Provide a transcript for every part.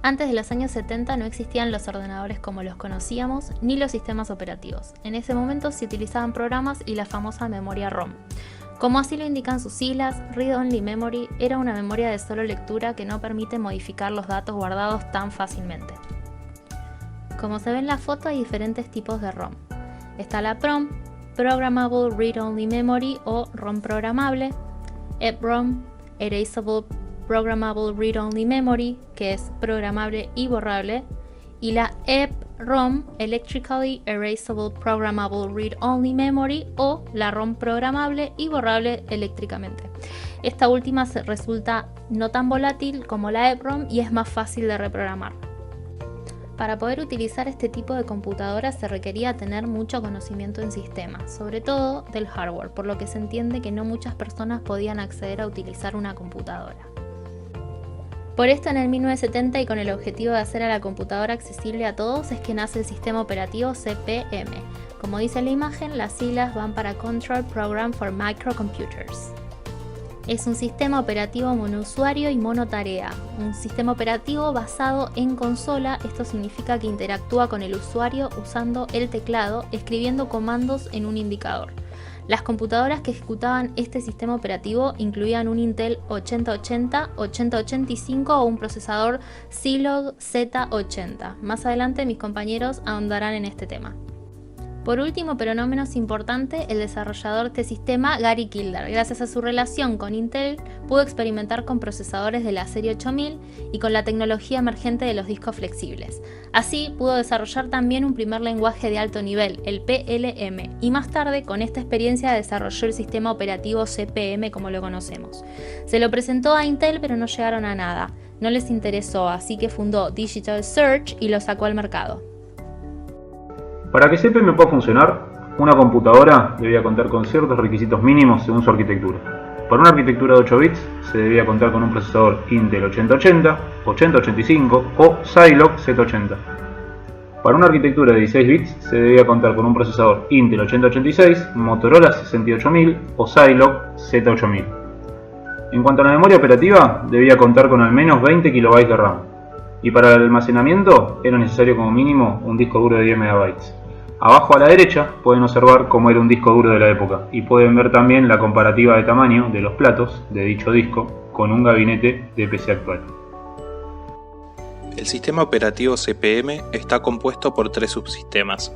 Antes de los años 70 no existían los ordenadores como los conocíamos, ni los sistemas operativos. En ese momento se utilizaban programas y la famosa memoria ROM. Como así lo indican sus siglas, Read Only Memory era una memoria de solo lectura que no permite modificar los datos guardados tan fácilmente. Como se ve en la foto, hay diferentes tipos de ROM. Está la PROM, Programmable Read Only Memory o ROM programable, EPROM, Erasable Programmable Read Only Memory, que es programable y borrable, y la EPROM, Electrically Erasable Programmable Read Only Memory, o la ROM programable y borrable eléctricamente. Esta última resulta no tan volátil como la EPROM y es más fácil de reprogramar. Para poder utilizar este tipo de computadoras se requería tener mucho conocimiento en sistemas, sobre todo del hardware, por lo que se entiende que no muchas personas podían acceder a utilizar una computadora. Por esto en el 1970 y con el objetivo de hacer a la computadora accesible a todos es que nace el sistema operativo CP/M. Como dice la imagen, las siglas van para Control Program for Microcomputers. Es un sistema operativo monousuario y monotarea, un sistema operativo basado en consola. Esto significa que interactúa con el usuario usando el teclado, escribiendo comandos en un indicador. Las computadoras que ejecutaban este sistema operativo incluían un Intel 8080, 8085 o un procesador Zilog Z80. Más adelante mis compañeros ahondarán en este tema. Por último, pero no menos importante, el desarrollador de este sistema, Gary Kildare, gracias a su relación con Intel, pudo experimentar con procesadores de la serie 8000 y con la tecnología emergente de los discos flexibles. Así, pudo desarrollar también un primer lenguaje de alto nivel, el PLM, y más tarde, con esta experiencia, desarrolló el sistema operativo CP/M como lo conocemos. Se lo presentó a Intel, pero no llegaron a nada. No les interesó, así que fundó Digital Search y lo sacó al mercado. Para que CP/M pueda funcionar, una computadora debía contar con ciertos requisitos mínimos según su arquitectura. Para una arquitectura de 8 bits se debía contar con un procesador Intel 8080, 8085 o Zilog Z80. Para una arquitectura de 16 bits se debía contar con un procesador Intel 8086, Motorola 68000 o Zilog Z8000. En cuanto a la memoria operativa, debía contar con al menos 20 KB de RAM. Y para el almacenamiento era necesario como mínimo un disco duro de 10 MB. Abajo a la derecha pueden observar cómo era un disco duro de la época y pueden ver también la comparativa de tamaño de los platos de dicho disco con un gabinete de PC actual. El sistema operativo CP/M está compuesto por tres subsistemas.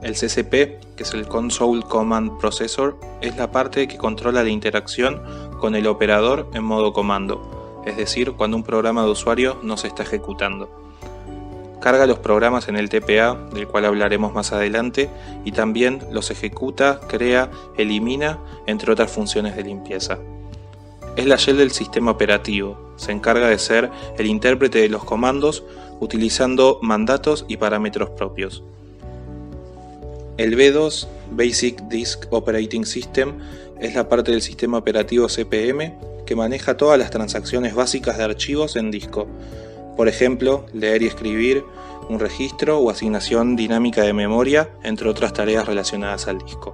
El CCP, que es el Console Command Processor, es la parte que controla la interacción con el operador en modo comando, es decir, cuando un programa de usuario no se está ejecutando. Carga los programas en el TPA, del cual hablaremos más adelante, y también los ejecuta, crea, elimina, entre otras funciones de limpieza. Es la shell del sistema operativo, se encarga de ser el intérprete de los comandos utilizando mandatos y parámetros propios. El B2, Basic Disk Operating System, es la parte del sistema operativo CP/M que maneja todas las transacciones básicas de archivos en disco. Por ejemplo, leer y escribir, un registro o asignación dinámica de memoria, entre otras tareas relacionadas al disco.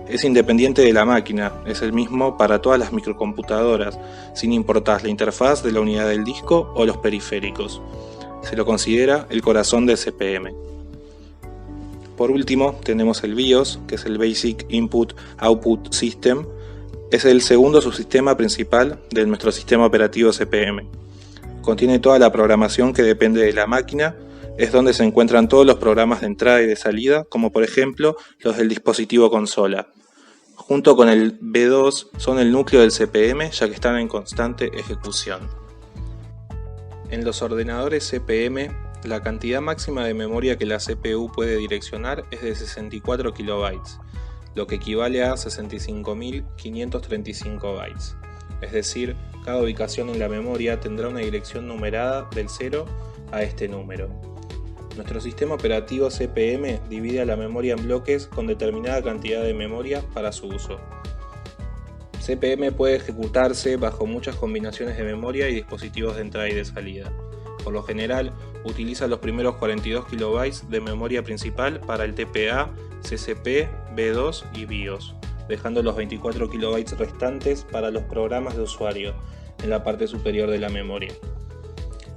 Es independiente de la máquina, es el mismo para todas las microcomputadoras, sin importar la interfaz de la unidad del disco o los periféricos. Se lo considera el corazón del CP/M. Por último, tenemos el BIOS, que es el Basic Input Output System. Es el segundo subsistema principal de nuestro sistema operativo CP/M. Contiene toda la programación que depende de la máquina, es donde se encuentran todos los programas de entrada y de salida, como por ejemplo los del dispositivo consola. Junto con el B2 son el núcleo del CP/M, ya que están en constante ejecución. En los ordenadores CP/M, la cantidad máxima de memoria que la CPU puede direccionar es de 64 KB, lo que equivale a 65.535 bytes. Es decir, cada ubicación en la memoria tendrá una dirección numerada del 0 a este número. Nuestro sistema operativo CP/M divide a la memoria en bloques con determinada cantidad de memoria para su uso. CP/M puede ejecutarse bajo muchas combinaciones de memoria y dispositivos de entrada y de salida. Por lo general, utiliza los primeros 42 KB de memoria principal para el TPA, CCP, B2 y BIOS, dejando los 24 KB restantes para los programas de usuario, en la parte superior de la memoria.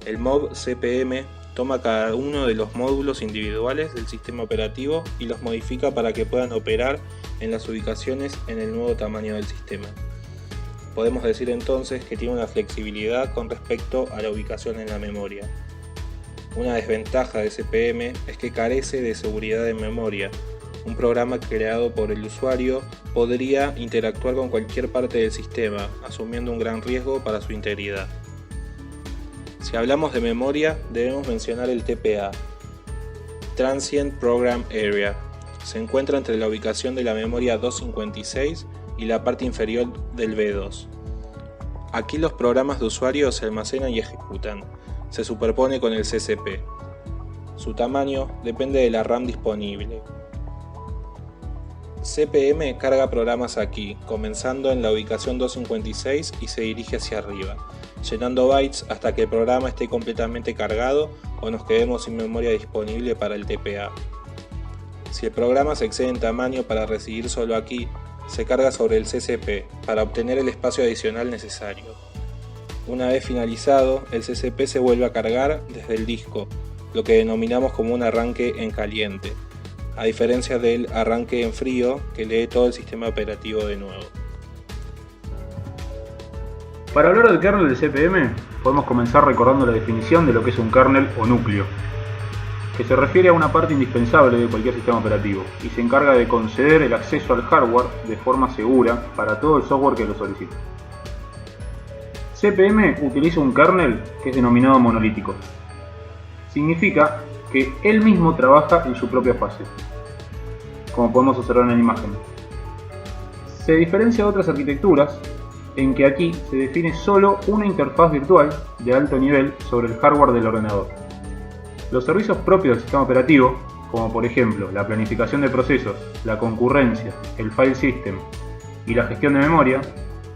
El mob CPM toma cada uno de los módulos individuales del sistema operativo y los modifica para que puedan operar en las ubicaciones en el nuevo tamaño del sistema. Podemos decir entonces que tiene una flexibilidad con respecto a la ubicación en la memoria. Una desventaja de CPM es que carece de seguridad en memoria. Un programa creado por el usuario podría interactuar con cualquier parte del sistema, asumiendo un gran riesgo para su integridad. Si hablamos de memoria, debemos mencionar el TPA, Transient Program Area. Se encuentra entre la ubicación de la memoria 256 y la parte inferior del B2. Aquí los programas de usuario se almacenan y ejecutan. Se superpone con el CCP. Su tamaño depende de la RAM disponible. CPM carga programas aquí, comenzando en la ubicación 256 y se dirige hacia arriba, llenando bytes hasta que el programa esté completamente cargado o nos quedemos sin memoria disponible para el TPA. Si el programa se excede en tamaño para recibir solo aquí, se carga sobre el CCP para obtener el espacio adicional necesario. Una vez finalizado, el CCP se vuelve a cargar desde el disco, lo que denominamos como un arranque en caliente, a diferencia del arranque en frío que lee todo el sistema operativo de nuevo. Para hablar del kernel del CPM, podemos comenzar recordando la definición de lo que es un kernel o núcleo, que se refiere a una parte indispensable de cualquier sistema operativo y se encarga de conceder el acceso al hardware de forma segura para todo el software que lo solicite. CPM utiliza un kernel que es denominado monolítico. Significa que él mismo trabaja en su propia fase, como podemos observar en la imagen. Se diferencia de otras arquitecturas en que aquí se define solo una interfaz virtual de alto nivel sobre el hardware del ordenador. Los servicios propios del sistema operativo, como por ejemplo la planificación de procesos, la concurrencia, el file system y la gestión de memoria,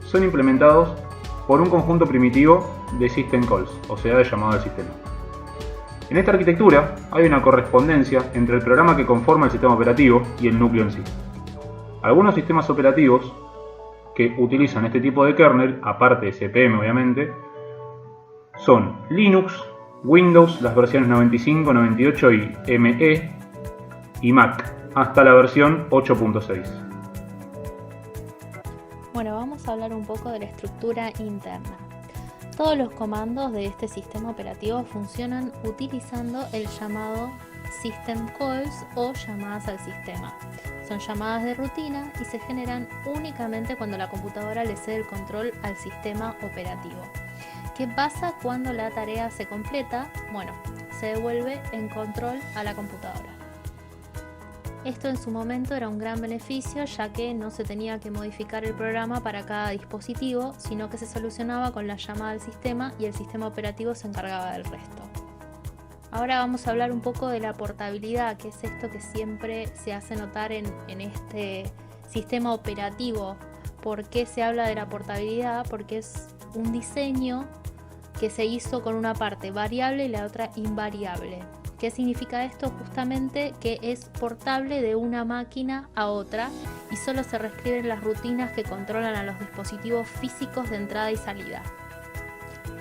son implementados por un conjunto primitivo de system calls, o sea, de llamado al sistema. En esta arquitectura hay una correspondencia entre el programa que conforma el sistema operativo y el núcleo en sí. Algunos sistemas operativos que utilizan este tipo de kernel, aparte de CPM obviamente, son Linux, Windows, las versiones 95, 98 y ME, y Mac, hasta la versión 8.6. Bueno, vamos a hablar un poco de la estructura interna. Todos los comandos de este sistema operativo funcionan utilizando el llamado System Calls o llamadas al sistema. Son llamadas de rutina y se generan únicamente cuando la computadora le cede el control al sistema operativo. ¿Qué pasa cuando la tarea se completa? Bueno, se devuelve en control a la computadora. Esto en su momento era un gran beneficio, ya que no se tenía que modificar el programa para cada dispositivo, sino que se solucionaba con la llamada al sistema y el sistema operativo se encargaba del resto. Ahora vamos a hablar un poco de la portabilidad, que es esto que siempre se hace notar en este sistema operativo. ¿Por qué se habla de la portabilidad? Porque es un diseño que se hizo con una parte variable y la otra invariable. ¿Qué significa esto? Justamente que es portable de una máquina a otra y solo se reescriben las rutinas que controlan a los dispositivos físicos de entrada y salida.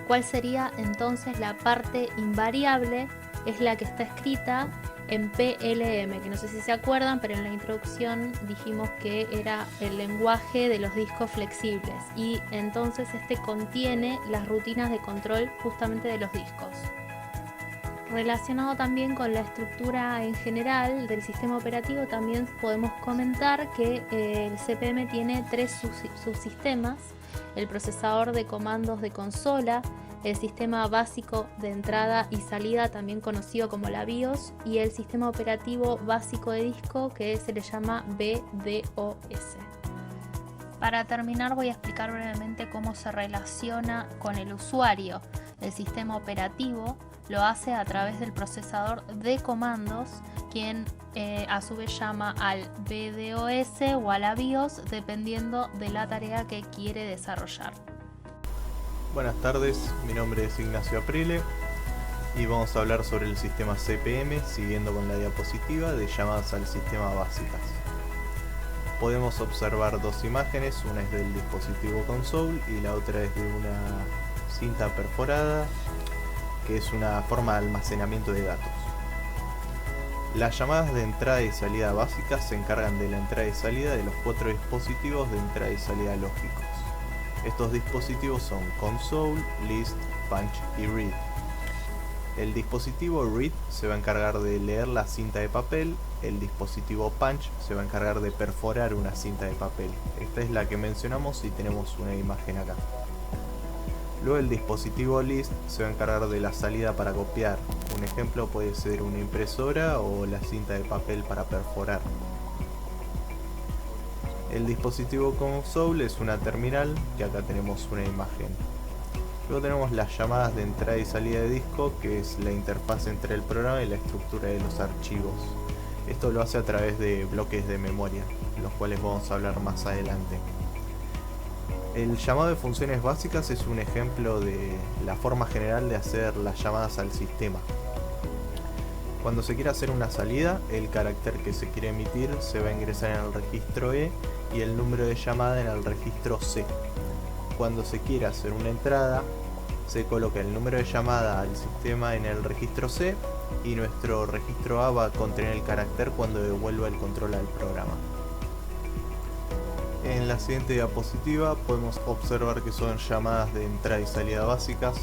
¿Cuál sería entonces la parte invariable? Es la que está escrita en PLM, que no sé si se acuerdan, pero en la introducción dijimos que era el lenguaje de los discos flexibles y entonces este contiene las rutinas de control justamente de los discos. Relacionado también con la estructura en general del sistema operativo, también podemos comentar que el CPM tiene tres subsistemas: el procesador de comandos de consola, el sistema básico de entrada y salida, también conocido como la BIOS, y el sistema operativo básico de disco, que se le llama BDOS. Para terminar, voy a explicar brevemente cómo se relaciona con el usuario. El sistema operativo lo hace a través del procesador de comandos, quien a su vez llama al BDOS o a la BIOS dependiendo de la tarea que quiere desarrollar. Buenas tardes, mi nombre es Ignacio Aprile y vamos a hablar sobre el sistema CPM siguiendo con la diapositiva de llamadas al sistema básicas. Podemos observar dos imágenes, una es del dispositivo console y la otra es de una cinta perforada que es una forma de almacenamiento de datos. Las llamadas de entrada y salida básicas se encargan de la entrada y salida de los 4 dispositivos de entrada y salida lógicos. Estos dispositivos son console, list, punch y read. El dispositivo read se va a encargar de leer la cinta de papel, el dispositivo punch se va a encargar de perforar una cinta de papel. Esta es la que mencionamos y tenemos una imagen acá. Luego el dispositivo list se va a encargar de la salida para copiar. Un ejemplo puede ser una impresora o la cinta de papel para perforar. El dispositivo console es una terminal, que acá tenemos una imagen. Luego tenemos las llamadas de entrada y salida de disco, que es la interfaz entre el programa y la estructura de los archivos. Esto lo hace a través de bloques de memoria, los cuales vamos a hablar más adelante. El llamado de funciones básicas es un ejemplo de la forma general de hacer las llamadas al sistema. Cuando se quiere hacer una salida, el carácter que se quiere emitir se va a ingresar en el registro E y el número de llamada en el registro C. Cuando se quiere hacer una entrada, se coloca el número de llamada al sistema en el registro C y nuestro registro A va a contener el carácter cuando devuelva el control al programa. En la siguiente diapositiva podemos observar que son llamadas de entrada y salida básicas.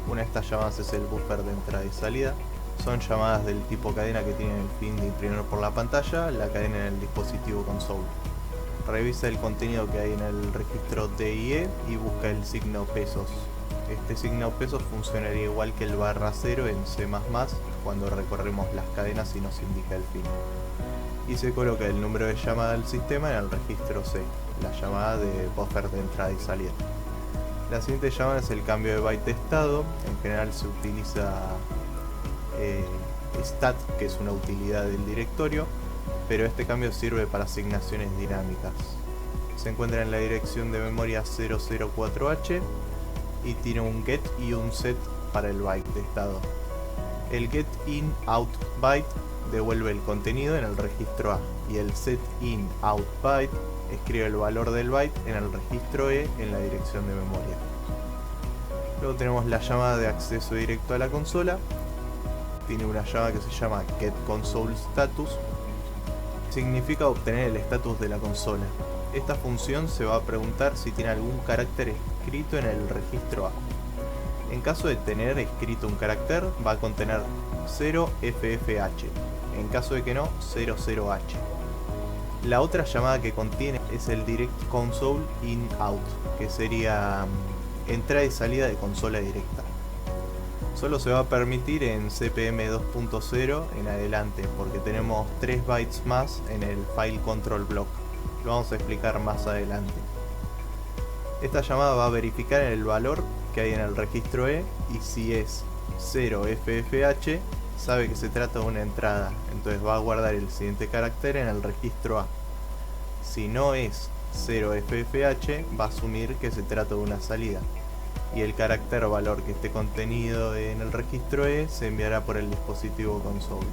Una de estas llamadas es el buffer de entrada y salida. Son llamadas del tipo cadena que tienen el fin de imprimir por la pantalla la cadena en el dispositivo console. Revisa el contenido que hay en el registro D y E y busca el signo pesos. Este signo pesos funcionaría igual que el /0 en C++ cuando recorremos las cadenas y nos indica el fin. Y se coloca el número de llamada al sistema en el registro C, la llamada de buffer de entrada y salida. La siguiente llamada es el cambio de byte de estado. En general se utiliza stat, que es una utilidad del directorio, pero este cambio sirve para asignaciones dinámicas. Se encuentra en la dirección de memoria 004H y tiene un get y un set para el byte de estado. El get in out byte devuelve el contenido en el registro A y el set in out byte escribe el valor del byte en el registro E en la dirección de memoria. Luego tenemos la llamada de acceso directo a la consola. Tiene una llamada que se llama getConsoleStatus. Significa obtener el estatus de la consola. Esta función se va a preguntar si tiene algún carácter escrito en el registro A. En caso de tener escrito un carácter, va a contener 0FFH. En caso de que no, 00H. La otra llamada que contiene es el Direct Console In Out, que sería entrada y salida de consola directa. Solo se va a permitir en CPM 2.0 en adelante, porque tenemos 3 bytes más en el File Control Block. Lo vamos a explicar más adelante. Esta llamada va a verificar el valor que hay en el registro E y si es 0FFH, sabe que se trata de una entrada, entonces va a guardar el siguiente carácter en el registro A. Si no es 0FFH, va a asumir que se trata de una salida, y el carácter o valor que esté contenido en el registro E se enviará por el dispositivo console.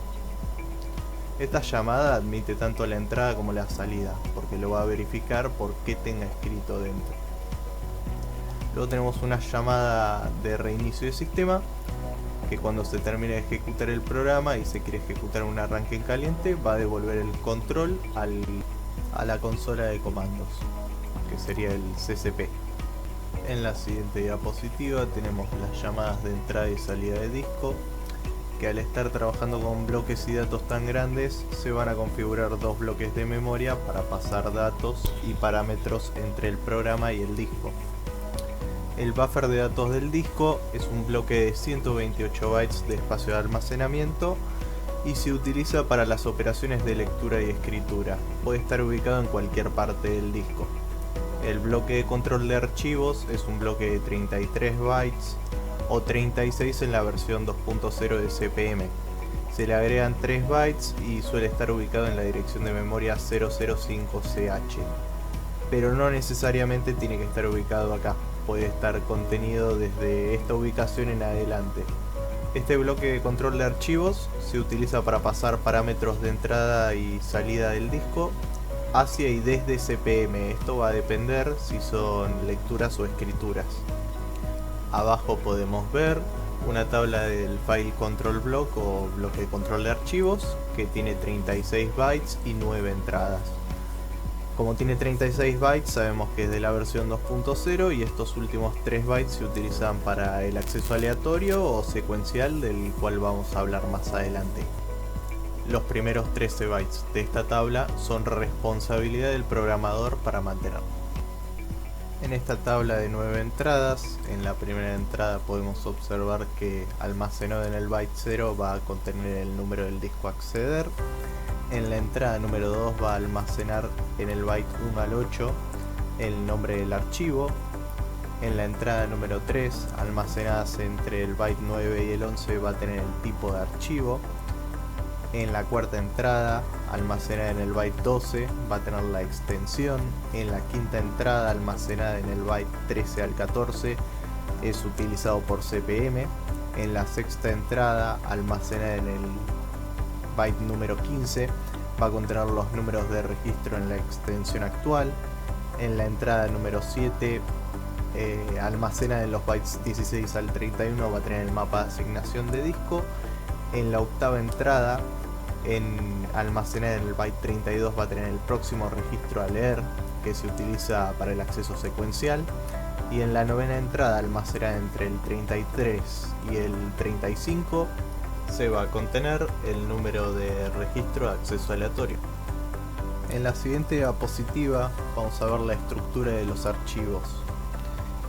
Esta llamada admite tanto la entrada como la salida, porque lo va a verificar por qué tenga escrito dentro. Luego tenemos una llamada de reinicio de sistema, que cuando se termine de ejecutar el programa y se quiere ejecutar un arranque en caliente, va a devolver el control a la consola de comandos, que sería el CCP. En la siguiente diapositiva tenemos las llamadas de entrada y salida de disco, que al estar trabajando con bloques y datos tan grandes, se van a configurar dos bloques de memoria para pasar datos y parámetros entre el programa y el disco. El buffer de datos del disco es un bloque de 128 bytes de espacio de almacenamiento y se utiliza para las operaciones de lectura y escritura. Puede estar ubicado en cualquier parte del disco. El bloque de control de archivos es un bloque de 33 bytes o 36 en la versión 2.0 de CPM. Se le agregan 3 bytes y suele estar ubicado en la dirección de memoria 005CH. Pero no necesariamente tiene que estar ubicado acá. Puede estar contenido desde esta ubicación en adelante. Este bloque de control de archivos se utiliza para pasar parámetros de entrada y salida del disco hacia y desde CPM. Esto va a depender si son lecturas o escrituras. Abajo podemos ver una tabla del file control block o bloque de control de archivos que tiene 36 bytes y 9 entradas. Como tiene 36 bytes sabemos que es de la versión 2.0 y estos últimos 3 bytes se utilizan para el acceso aleatorio o secuencial, del cual vamos a hablar más adelante. Los primeros 13 bytes de esta tabla son responsabilidad del programador para mantener. En esta tabla de 9 entradas, en la primera entrada podemos observar que almacenado en el byte 0 va a contener el número del disco a acceder. En la entrada número 2 va a almacenar en el byte 1 al 8 el nombre del archivo. En la entrada número 3, almacenadas entre el byte 9 y el 11, va a tener el tipo de archivo. En la cuarta entrada, almacenada en el byte 12, va a tener la extensión. En la quinta entrada, almacenada en el byte 13 al 14, es utilizado por CPM. En la sexta entrada, almacenada en el byte número 15, va a contener los números de registro en la extensión actual. En la entrada número 7, almacenada en los bytes 16 al 31, va a tener el mapa de asignación de disco. En la octava entrada, almacenada en el byte 32, va a tener el próximo registro a leer, que se utiliza para el acceso secuencial. Y en la novena entrada, almacenada entre el 33 y el 35, se va a contener el número de registro de acceso aleatorio. En la siguiente diapositiva vamos a ver la estructura de los archivos.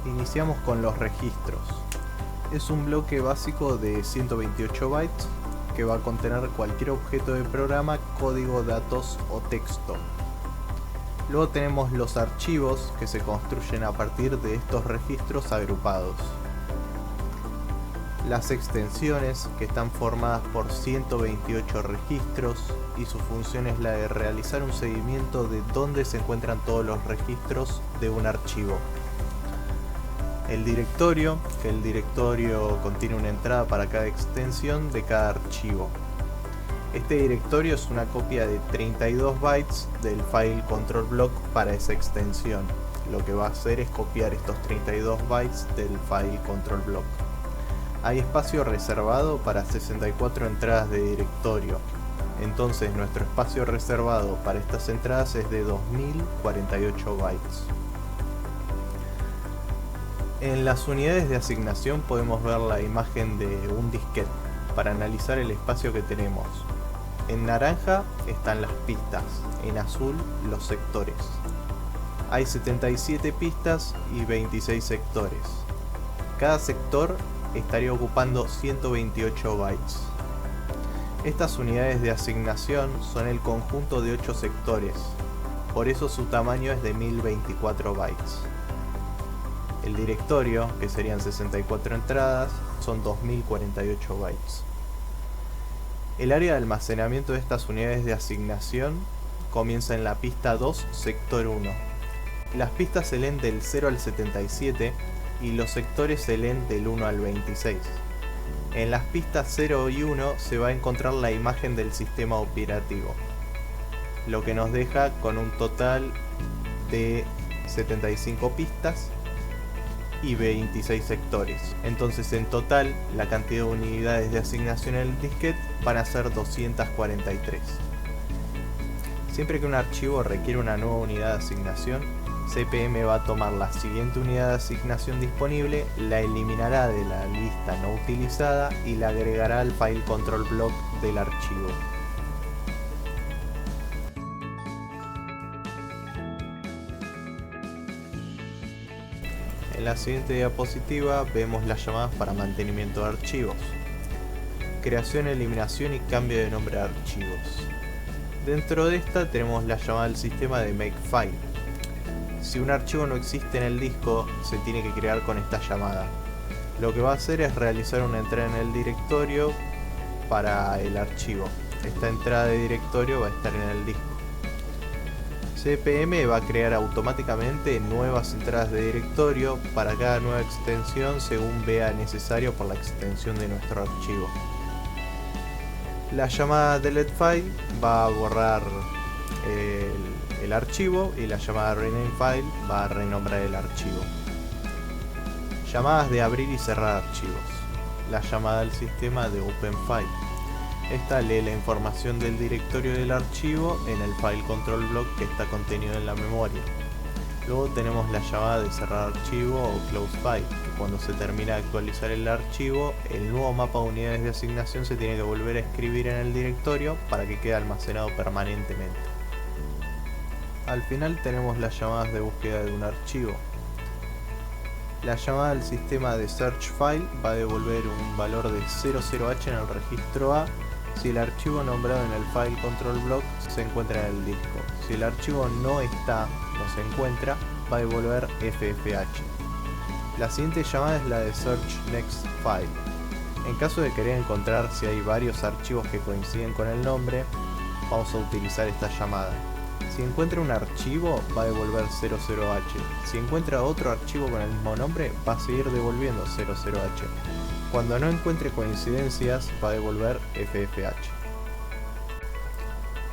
Iniciamos con los registros. Es un bloque básico de 128 bytes que va a contener cualquier objeto de programa, código, datos o texto. Luego tenemos los archivos que se construyen a partir de estos registros agrupados. Las extensiones, que están formadas por 128 registros y su función es la de realizar un seguimiento de dónde se encuentran todos los registros de un archivo. El directorio, que el directorio contiene una entrada para cada extensión de cada archivo. Este directorio es una copia de 32 bytes del file control block para esa extensión. Lo que va a hacer es copiar estos 32 bytes del file control block. Hay espacio reservado para 64 entradas de directorio. Entonces nuestro espacio reservado para estas entradas es de 2048 bytes. En las unidades de asignación podemos ver la imagen de un disquete para analizar el espacio que tenemos. En naranja están las pistas, en azul los sectores. Hay 77 pistas y 26 sectores. Cada sector estaría ocupando 128 bytes. Estas unidades de asignación son el conjunto de 8 sectores, por eso su tamaño es de 1024 bytes. El directorio, que serían 64 entradas, son 2048 bytes. El área de almacenamiento de estas unidades de asignación comienza en la pista 2, sector 1. Las pistas se leen del 0 al 77 y los sectores se leen del 1 al 26. En las pistas 0 y 1 se va a encontrar la imagen del sistema operativo, lo que nos deja con un total de 75 pistas y 26 sectores. Entonces en total la cantidad de unidades de asignación en el disquete van a ser 243. Siempre que un archivo requiere una nueva unidad de asignación, CPM va a tomar la siguiente unidad de asignación disponible, la eliminará de la lista no utilizada y la agregará al file control block del archivo. En la siguiente diapositiva vemos las llamadas para mantenimiento de archivos. Creación, eliminación y cambio de nombre de archivos. Dentro de esta tenemos la llamada del sistema de makefile. Si un archivo no existe en el disco, se tiene que crear con esta llamada. Lo que va a hacer es realizar una entrada en el directorio para el archivo. Esta entrada de directorio va a estar en el disco. CPM va a crear automáticamente nuevas entradas de directorio para cada nueva extensión según vea necesario por la extensión de nuestro archivo. La llamada delete file va a borrar el archivo y la llamada rename file va a renombrar el archivo. Llamadas de abrir y cerrar archivos. la llamada al sistema de OpenFile. Esta lee la información del directorio del archivo en el file control block que está contenido en la memoria. Luego tenemos la llamada de cerrar archivo o close file, que cuando se termina de actualizar el archivo, el nuevo mapa de unidades de asignación se tiene que volver a escribir en el directorio para que quede almacenado permanentemente. Al final tenemos las llamadas de búsqueda de un archivo. La llamada al sistema de search file va a devolver un valor de 00H en el registro A si el archivo nombrado en el file control block se encuentra en el disco. Si el archivo no se encuentra, va a devolver FFH. La siguiente llamada es la de search next file. En caso de querer encontrar si hay varios archivos que coinciden con el nombre, vamos a utilizar esta llamada. Si encuentra un archivo, va a devolver 00H. Si encuentra otro archivo con el mismo nombre, va a seguir devolviendo 00H. Cuando no encuentre coincidencias, va a devolver FFH.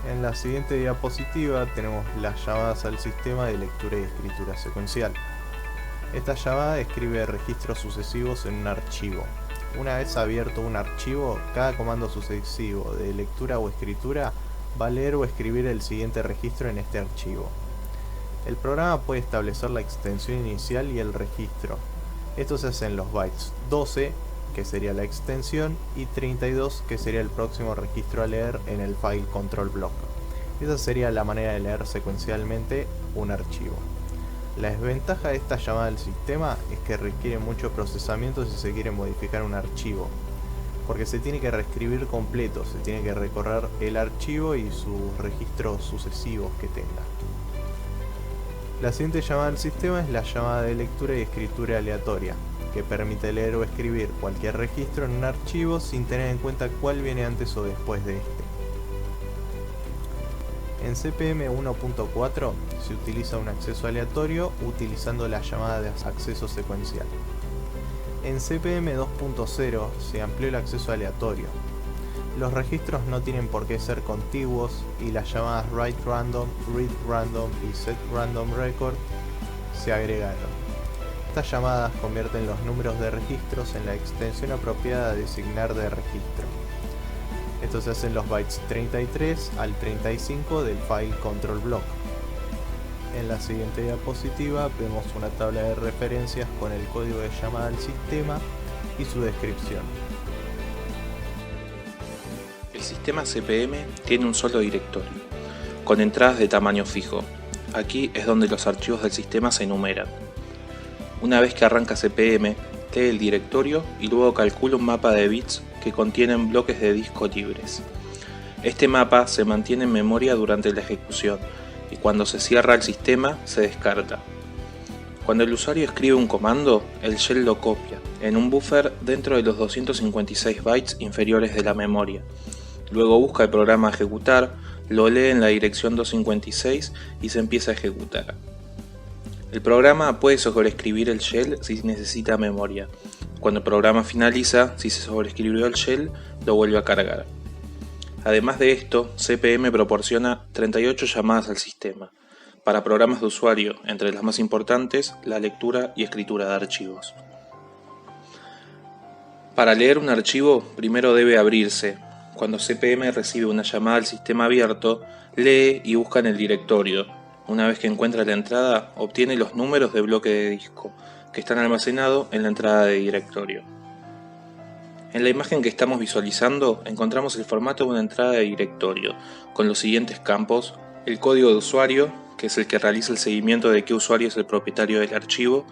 En la siguiente diapositiva tenemos las llamadas al sistema de lectura y escritura secuencial. Esta llamada escribe registros sucesivos en un archivo. Una vez abierto un archivo, cada comando sucesivo de lectura o escritura va a leer o escribir el siguiente registro en este archivo. El programa puede establecer la extensión inicial y el registro. Esto se hace en los bytes 12, que sería la extensión, y 32, que sería el próximo registro a leer en el file control block. Esa sería la manera de leer secuencialmente un archivo. La desventaja de esta llamada al sistema es que requiere mucho procesamiento si se quiere modificar un archivo, porque se tiene que reescribir completo, se tiene que recorrer el archivo y sus registros sucesivos que tenga. La siguiente llamada al sistema es la llamada de lectura y escritura aleatoria, que permite leer o escribir cualquier registro en un archivo sin tener en cuenta cuál viene antes o después de este. En CPM 1.4 se utiliza un acceso aleatorio utilizando la llamada de acceso secuencial. En CPM 2.0 se amplió el acceso aleatorio. Los registros no tienen por qué ser contiguos y las llamadas write random, read random y set random record se agregaron. Estas llamadas convierten los números de registros en la extensión apropiada a designar de registro. Esto se hace en los bytes 33 al 35 del file control block. En la siguiente diapositiva vemos una tabla de referencias con el código de llamada al sistema y su descripción. El sistema CPM tiene un solo directorio, con entradas de tamaño fijo. Aquí es donde los archivos del sistema se enumeran. Una vez que arranca CPM, lee el directorio y luego calcula un mapa de bits que contienen bloques de disco libres. Este mapa se mantiene en memoria durante la ejecución y cuando se cierra el sistema se descarta. Cuando el usuario escribe un comando, el shell lo copia en un buffer dentro de los 256 bytes inferiores de la memoria. Luego busca el programa a ejecutar, lo lee en la dirección 256 y se empieza a ejecutar. El programa puede sobreescribir el shell si necesita memoria. Cuando el programa finaliza, si se sobreescribió el shell, lo vuelve a cargar. Además de esto, CPM proporciona 38 llamadas al sistema, para programas de usuario, entre las más importantes, la lectura y escritura de archivos. Para leer un archivo, primero debe abrirse. Cuando CPM recibe una llamada al sistema abierto, lee y busca en el directorio. Una vez que encuentra la entrada, obtiene los números de bloque de disco, que están almacenados en la entrada de directorio. En la imagen que estamos visualizando, encontramos el formato de una entrada de directorio, con los siguientes campos: el código de usuario, que es el que realiza el seguimiento de qué usuario es el propietario del archivo.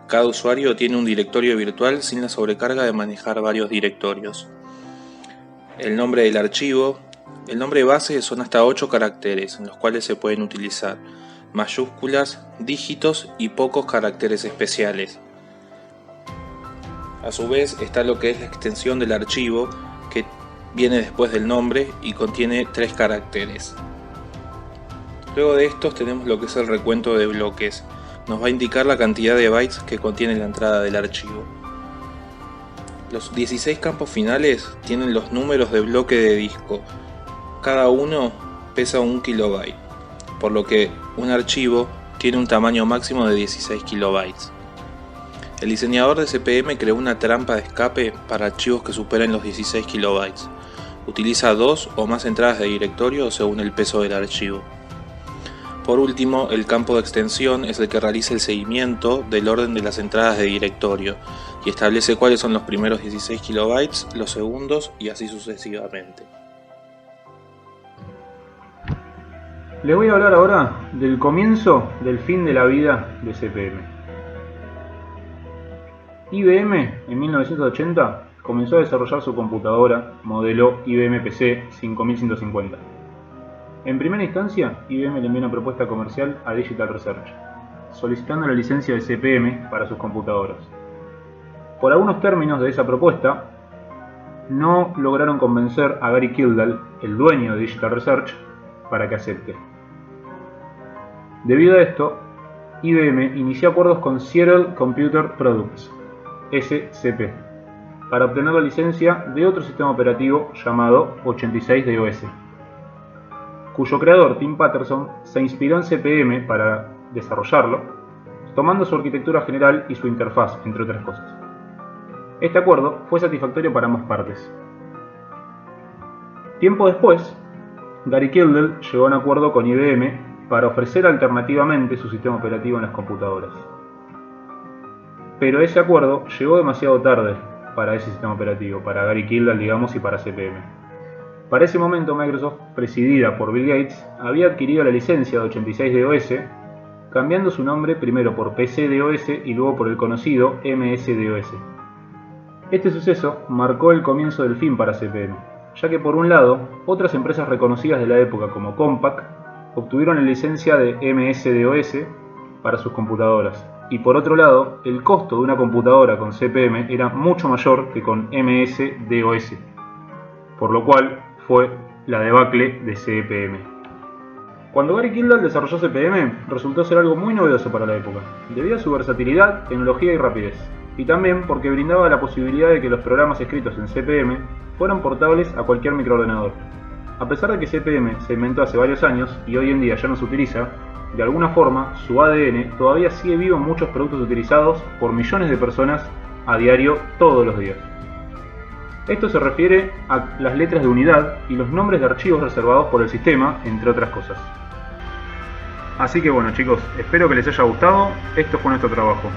Cada usuario tiene un directorio virtual sin la sobrecarga de manejar varios directorios. El nombre del archivo. El nombre base son hasta 8 caracteres, en los cuales se pueden utilizar mayúsculas, dígitos y pocos caracteres especiales. A su vez está lo que es la extensión del archivo, que viene después del nombre y contiene 3 caracteres. Luego de estos tenemos lo que es el recuento de bloques. Nos va a indicar la cantidad de bytes que contiene la entrada del archivo. Los 16 campos finales tienen los números de bloque de disco. Cada uno pesa 1 kilobyte, por lo que un archivo tiene un tamaño máximo de 16 kilobytes. El diseñador de CP/M creó una trampa de escape para archivos que superen los 16 kilobytes. Utiliza 2 o más entradas de directorio según el peso del archivo. Por último, el campo de extensión es el que realiza el seguimiento del orden de las entradas de directorio y establece cuáles son los primeros 16 kilobytes, los segundos y así sucesivamente. Les voy a hablar ahora del comienzo del fin de la vida de CP/M. IBM en 1980 comenzó a desarrollar su computadora modelo IBM PC 5150. En primera instancia, IBM le envió una propuesta comercial a Digital Research, solicitando la licencia de CP/M para sus computadoras. Por algunos términos de esa propuesta, no lograron convencer a Gary Kildall, el dueño de Digital Research, para que acepte. Debido a esto, IBM inició acuerdos con Seattle Computer Products, SCP, para obtener la licencia de otro sistema operativo llamado 86DOS, cuyo creador, Tim Patterson, se inspiró en CP/M para desarrollarlo, tomando su arquitectura general y su interfaz, entre otras cosas. Este acuerdo fue satisfactorio para ambas partes. Tiempo después, Gary Kildall llegó a un acuerdo con IBM para ofrecer alternativamente su sistema operativo en las computadoras. Pero ese acuerdo llegó demasiado tarde para ese sistema operativo, para Gary Kildall, digamos, y para CP/M. Para ese momento, Microsoft, presidida por Bill Gates, había adquirido la licencia de 86DOS, cambiando su nombre primero por PC-DOS y luego por el conocido MS-DOS. Este suceso marcó el comienzo del fin para CP/M, ya que por un lado, otras empresas reconocidas de la época como Compaq obtuvieron la licencia de MS-DOS para sus computadoras, y por otro lado, el costo de una computadora con CP/M era mucho mayor que con MS-DOS, por lo cual fue la debacle de CP/M. Cuando Gary Kildall desarrolló CP/M, resultó ser algo muy novedoso para la época, debido a su versatilidad, tecnología y rapidez, y también porque brindaba la posibilidad de que los programas escritos en CP/M fueran portables a cualquier microordenador. A pesar de que CP/M se inventó hace varios años y hoy en día ya no se utiliza, de alguna forma su ADN todavía sigue vivo en muchos productos utilizados por millones de personas a diario todos los días. Esto se refiere a las letras de unidad y los nombres de archivos reservados por el sistema, entre otras cosas. Así que bueno chicos, espero que les haya gustado, esto fue nuestro trabajo.